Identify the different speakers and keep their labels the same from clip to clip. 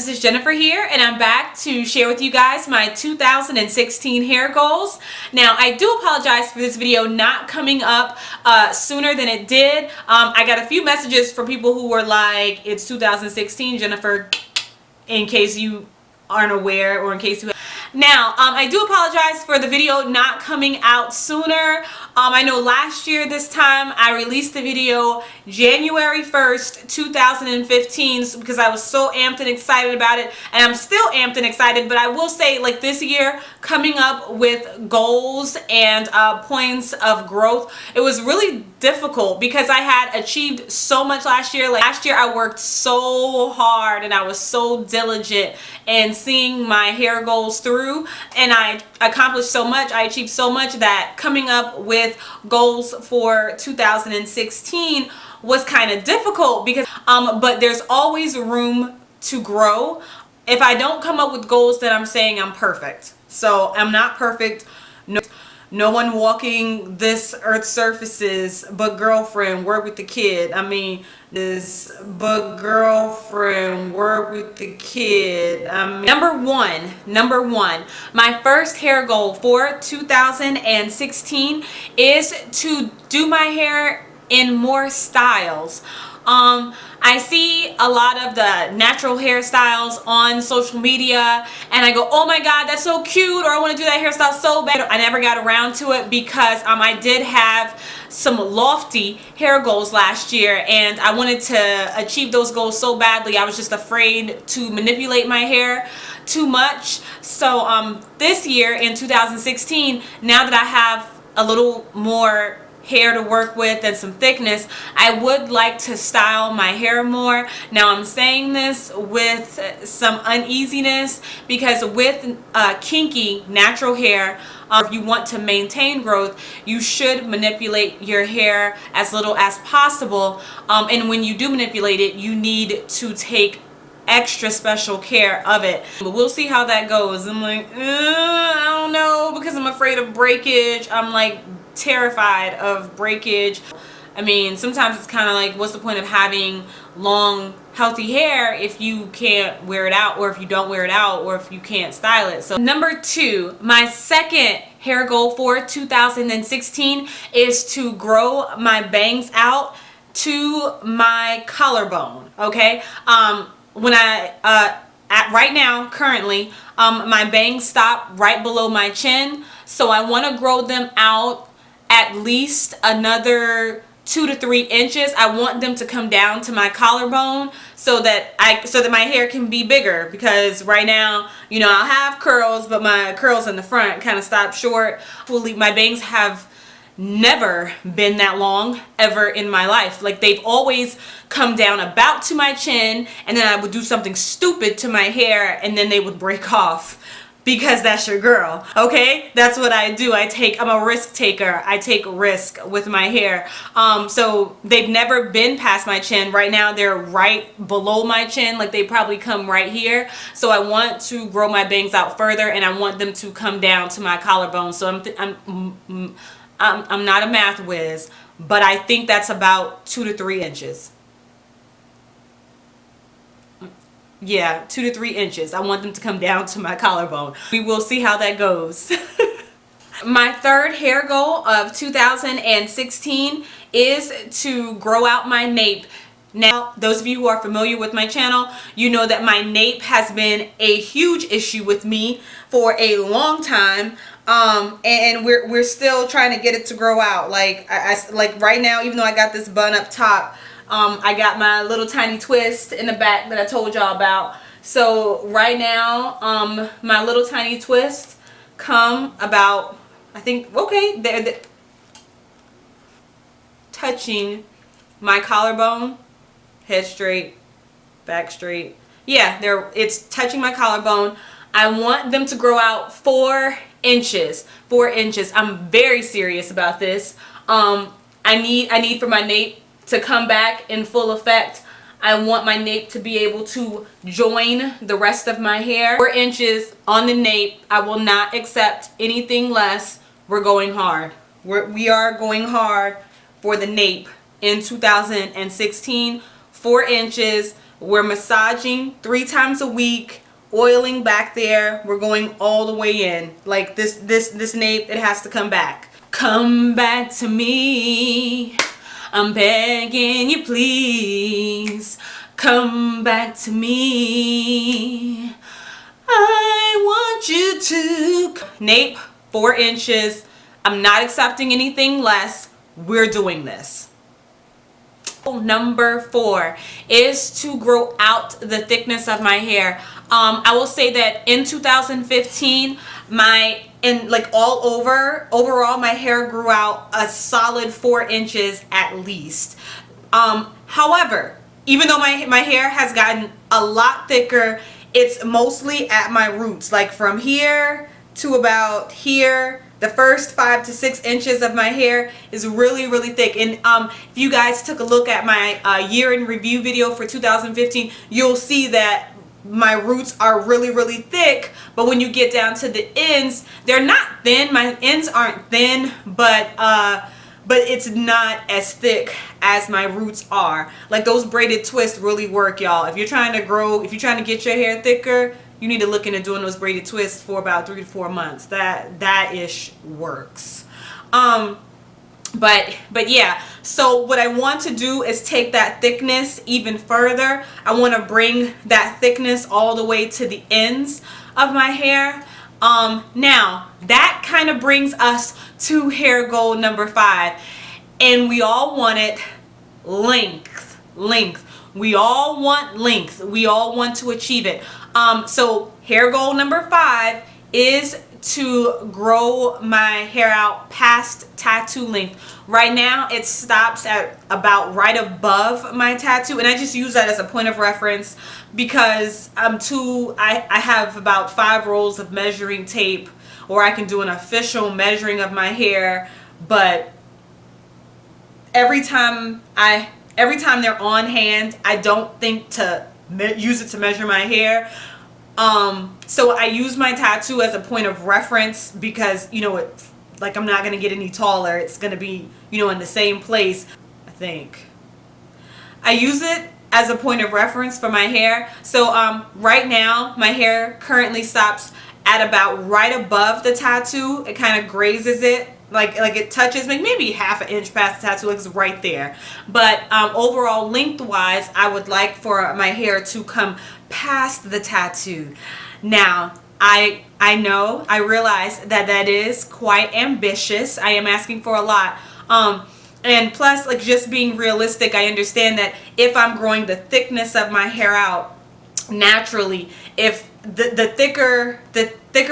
Speaker 1: this is Jennifer here, and I'm back to share with you guys my 2016 hair goals. Now, I do apologize for this video not coming up sooner than it did. I got a few messages from people who were like, it's 2016, Jennifer, in case you aren't aware or in case you... Now, I do apologize for the video not coming out sooner. I know last year this time I released the video January 1st, 2015 because I was so amped and excited about it, and I'm still amped and excited, but I will say, like, this year coming up with goals and points of growth, it was really difficult because I had achieved so much last year. Like last year I worked so hard and I was so diligent in seeing my hair goals through, and I accomplished so much, I achieved so much that coming up with goals for 2016 was kind of difficult because but there's always room to grow. If I don't come up with goals, then I'm saying I'm perfect. So I'm not perfect. No one walking this earth's surfaces but girlfriend, work with the kid. I mean, this but girlfriend, work with the kid. Number one, my first hair goal for 2016 is to do my hair in more styles. I see a lot of the natural hairstyles on social media and I go, oh my god, that's so cute, or I want to do that hairstyle so bad. I never got around to it because I did have some lofty hair goals last year and I wanted to achieve those goals so badly. I was just afraid to manipulate my hair too much. So this year in 2016, now that I have a little more hair to work with and some thickness, I would like to style my hair more. Now I'm saying this with some uneasiness because with kinky natural hair, if you want to maintain growth, you should manipulate your hair as little as possible, and when you do manipulate it, you need to take extra special care of it. But we'll see how that goes. I'm like, I don't know, because I'm afraid of breakage. I'm like terrified of breakage. I mean, sometimes it's kind of like, what's the point of having long healthy hair if you can't wear it out, or if you don't wear it out, or if you can't style it? So number two, my second hair goal for 2016 is to grow my bangs out to my collarbone. Okay, when right now currently my bangs stop right below my chin, so I want to grow them out at least another 2 to 3 inches. I want them to come down to my collarbone so that my hair can be bigger, because right now, you know, I'll have curls, but my curls in the front kind of stop short. My bangs have never been that long ever in my life. Like, they've always come down about to my chin, and then I would do something stupid to my hair and then they would break off. Because that's your girl, okay? That's what I do. I'm a risk taker. I take risk with my hair. So they've never been past my chin. Right now they're right below my chin, like they probably come right here. So I want to grow my bangs out further, and I want them to come down to my collarbone. So I'm not a math whiz, but I think that's about 2 to 3 inches. Yeah, 2 to 3 inches. I want them to come down to my collarbone. We will see how that goes. My third hair goal of 2016 is to grow out my nape. Now, those of you who are familiar with my channel, you know that my nape has been a huge issue with me for a long time. And we're still trying to get it to grow out. Like like right now, even though I got this bun up top, I got my little tiny twist in the back that I told y'all about. So right now, my little tiny twist come about, I think, okay, they're touching my collarbone, head straight, back straight. Yeah, it's touching my collarbone. I want them to grow out 4 inches. 4 inches. I'm very serious about this. I need for my nape to come back in full effect. I want my nape to be able to join the rest of my hair. 4 inches on the nape. I will not accept anything less. We're going hard. We are going hard for the nape in 2016. 4 inches, We're massaging 3 times a week, oiling back there. We're going all the way in. Like this nape, it has to come back. Come back to me. I'm begging you, please. Come back to me. I want you to. Nape, 4 inches. I'm not accepting anything less. We're doing this. Number 4 is to grow out the thickness of my hair. I will say that in 2015, overall my hair grew out a solid 4 inches at least. However, even though my hair has gotten a lot thicker, it's mostly at my roots, like from here to about here. The first 5 to 6 inches of my hair is really, really thick. And if you guys took a look at my year in review video for 2015, you'll see that my roots are really, really thick. But when you get down to the ends, they're not thin. My ends aren't thin, but it's not as thick as my roots are. Like, those braided twists really work, y'all. If you're trying to get your hair thicker, you need to look into doing those braided twists for about 3 to 4 months. That ish works. But yeah, so what I want to do is take that thickness even further. I want to bring that thickness all the way to the ends of my hair. Now that kind of brings us to hair goal number 5, and we all want it. Length. We all want length. We all want to achieve it. So hair goal number 5 is to grow my hair out past tattoo length. Right now it stops at about right above my tattoo, and I just use that as a point of reference because I have about 5 rolls of measuring tape, or I can do an official measuring of my hair, but every time they're on hand, I don't think to use it to measure my hair. So I use my tattoo as a point of reference because, it's like I'm not going to get any taller. It's going to be, in the same place. I think I use it as a point of reference for my hair. So right now my hair currently stops at about right above the tattoo. It kind of grazes it. Like it touches maybe half an inch past the tattoo, like it's right there. But overall, lengthwise, I would like for my hair to come past the tattoo. Now, I realize that is quite ambitious. I am asking for a lot. And plus, like, just being realistic, I understand that if I'm growing the thickness of my hair out naturally, if the thicker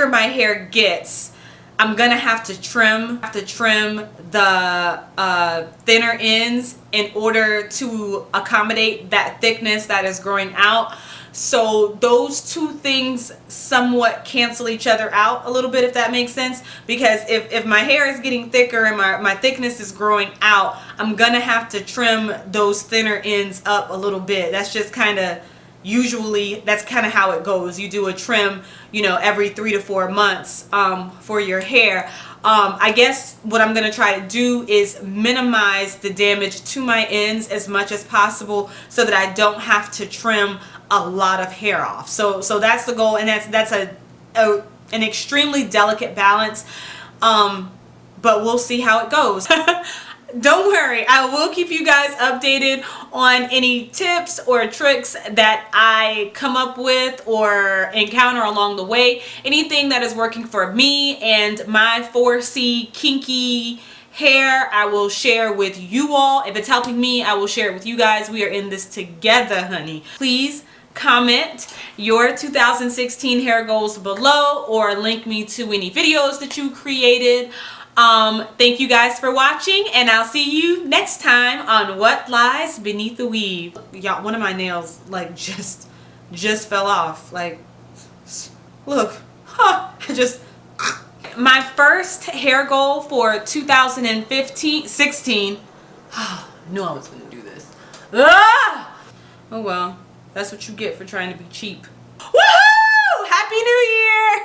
Speaker 1: my hair gets, I'm gonna have to trim the thinner ends in order to accommodate that thickness that is growing out. So those two things somewhat cancel each other out a little bit, if that makes sense. Because if my hair is getting thicker and my thickness is growing out, I'm gonna have to trim those thinner ends up a little bit. That's just kind of usually, that's kind of how it goes. You do a trim, every 3 to 4 months for your hair. I guess what I'm going to try to do is minimize the damage to my ends as much as possible so that I don't have to trim a lot of hair off. So that's the goal, and that's an extremely delicate balance. But we'll see how it goes. Don't worry, I will keep you guys updated on any tips or tricks that I come up with or encounter along the way. Anything that is working for me and my 4C kinky hair, I will share with you all. If it's helping me, I will share it with you guys. We are in this together, honey. Please comment your 2016 hair goals below or link me to any videos that you created. Thank you guys for watching, and I'll see you next time on What Lies Beneath the Weave. Y'all, one of my nails like just fell off. Like, look, my first hair goal for 2016. Knew I was gonna do this. Ah! Oh well, that's what you get for trying to be cheap. Woohoo! Happy New Year!